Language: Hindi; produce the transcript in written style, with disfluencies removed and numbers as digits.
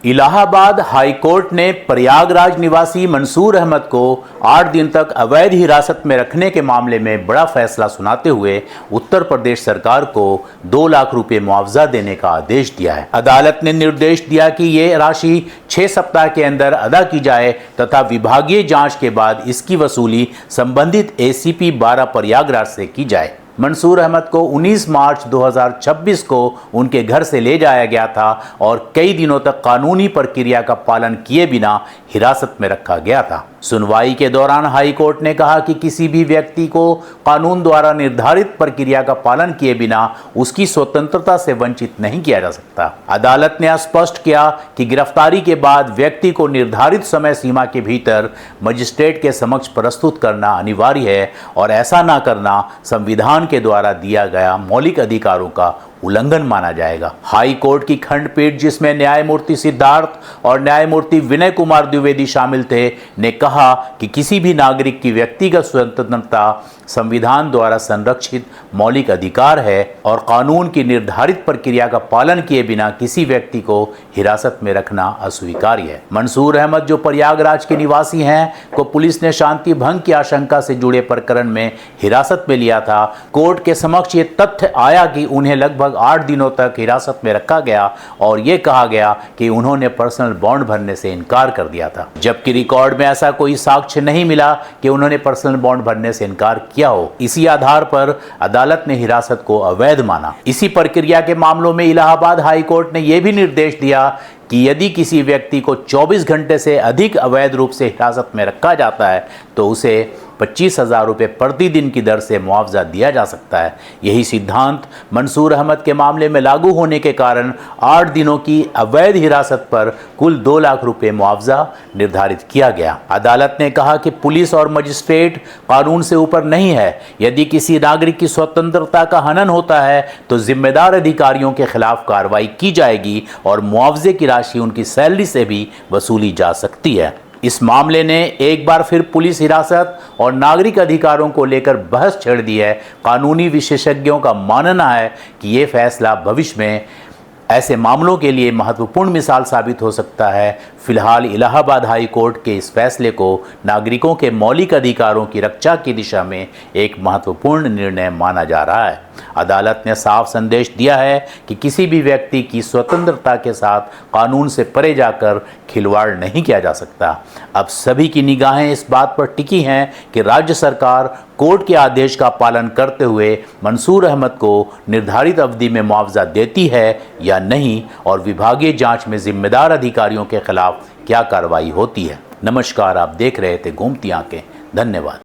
इलाहाबाद हाईकोर्ट ने प्रयागराज निवासी मंसूर अहमद को 8 दिन तक अवैध हिरासत में रखने के मामले में बड़ा फैसला सुनाते हुए उत्तर प्रदेश सरकार को 2 लाख रुपए मुआवजा देने का आदेश दिया है। अदालत ने निर्देश दिया कि ये राशि 6 सप्ताह के अंदर अदा की जाए तथा विभागीय जांच के बाद इसकी वसूली संबंधित ACP 12 प्रयागराज से की जाए। मंसूर अहमद को 19 मार्च 2026 को उनके घर से ले जाया गया था और कई दिनों तक कानूनी प्रक्रिया का पालन किए बिना हिरासत में रखा गया था। सुनवाई के दौरान हाई कोर्ट ने कहा कि किसी भी व्यक्ति को कानून द्वारा निर्धारित प्रक्रिया का पालन किए बिना उसकी स्वतंत्रता से वंचित नहीं किया जा सकता। अदालत ने स्पष्ट किया कि गिरफ्तारी के बाद व्यक्ति को निर्धारित समय सीमा के भीतर मजिस्ट्रेट के समक्ष प्रस्तुत करना अनिवार्य है और ऐसा न करना संविधान के द्वारा दिया गया मौलिक अधिकारों का उल्लंघन माना जाएगा। हाई कोर्ट की खंडपीठ, जिसमें न्यायमूर्ति सिद्धार्थ और न्यायमूर्ति विनय कुमार द्विवेदी शामिल थे, ने कहा कि किसी भी नागरिक की व्यक्तिगत स्वतंत्रता संविधान द्वारा संरक्षित मौलिक अधिकार है और कानून की निर्धारित प्रक्रिया का पालन किए बिना किसी व्यक्ति को हिरासत में रखना अस्वीकार्य है। मंसूर अहमद, जो प्रयागराज के निवासी हैं, को पुलिस ने शांति भंग की आशंका से जुड़े प्रकरण में हिरासत में लिया था। कोर्ट के समक्ष ये तथ्य आया कि उन्हें लगभग 8 दिनों तक हिरासत में रखा गया और ये कहा गया कि उन्होंने पर्सनल बॉन्ड भरने से इनकार कर दिया था, जबकि रिकॉर्ड में ऐसा कोई साक्ष्य नहीं मिला कि उन्होंने पर्सनल बॉन्ड भरने से इनकार किया हो। इसी आधार पर अदालत ने हिरासत को अवैध माना। इसी प्रक्रिया के मामलों में इलाहाबाद हाई कोर्ट ने यह भी निर्देश दिया कि यदि किसी व्यक्ति को 24 घंटे से अधिक अवैध रूप से हिरासत में रखा जाता है तो उसे 25,000 रुपये प्रतिदिन की दर से मुआवजा दिया जा सकता है। यही सिद्धांत मंसूर अहमद के मामले में लागू होने के कारण 8 दिनों की अवैध हिरासत पर कुल 2 लाख रुपये मुआवजा निर्धारित किया गया। अदालत ने कहा कि पुलिस और मजिस्ट्रेट कानून से ऊपर नहीं है। यदि किसी नागरिक की स्वतंत्रता का हनन होता है तो जिम्मेदार अधिकारियों के खिलाफ कार्रवाई की जाएगी और मुआवजे की राशि उनकी सैलरी से भी वसूली जा सकती है। इस मामले ने एक बार फिर पुलिस हिरासत और नागरिक अधिकारों को लेकर बहस छेड़ दी है। कानूनी विशेषज्ञों का मानना है कि ये फैसला भविष्य में ऐसे मामलों के लिए महत्वपूर्ण मिसाल साबित हो सकता है। फिलहाल इलाहाबाद हाई कोर्ट के इस फैसले को नागरिकों के मौलिक अधिकारों की रक्षा की दिशा में एक महत्वपूर्ण निर्णय माना जा रहा है। अदालत ने साफ संदेश दिया है कि किसी भी व्यक्ति की स्वतंत्रता के साथ कानून से परे जाकर खिलवाड़ नहीं किया जा सकता। अब सभी की निगाहें इस बात पर टिकी हैं कि राज्य सरकार कोर्ट के आदेश का पालन करते हुए मंसूर अहमद को निर्धारित अवधि में मुआवजा देती है या नहीं और विभागीय जांच में जिम्मेदार अधिकारियों के खिलाफ क्या कार्रवाई होती है। नमस्कार, आप देख रहे थे घूमती आंखें। धन्यवाद।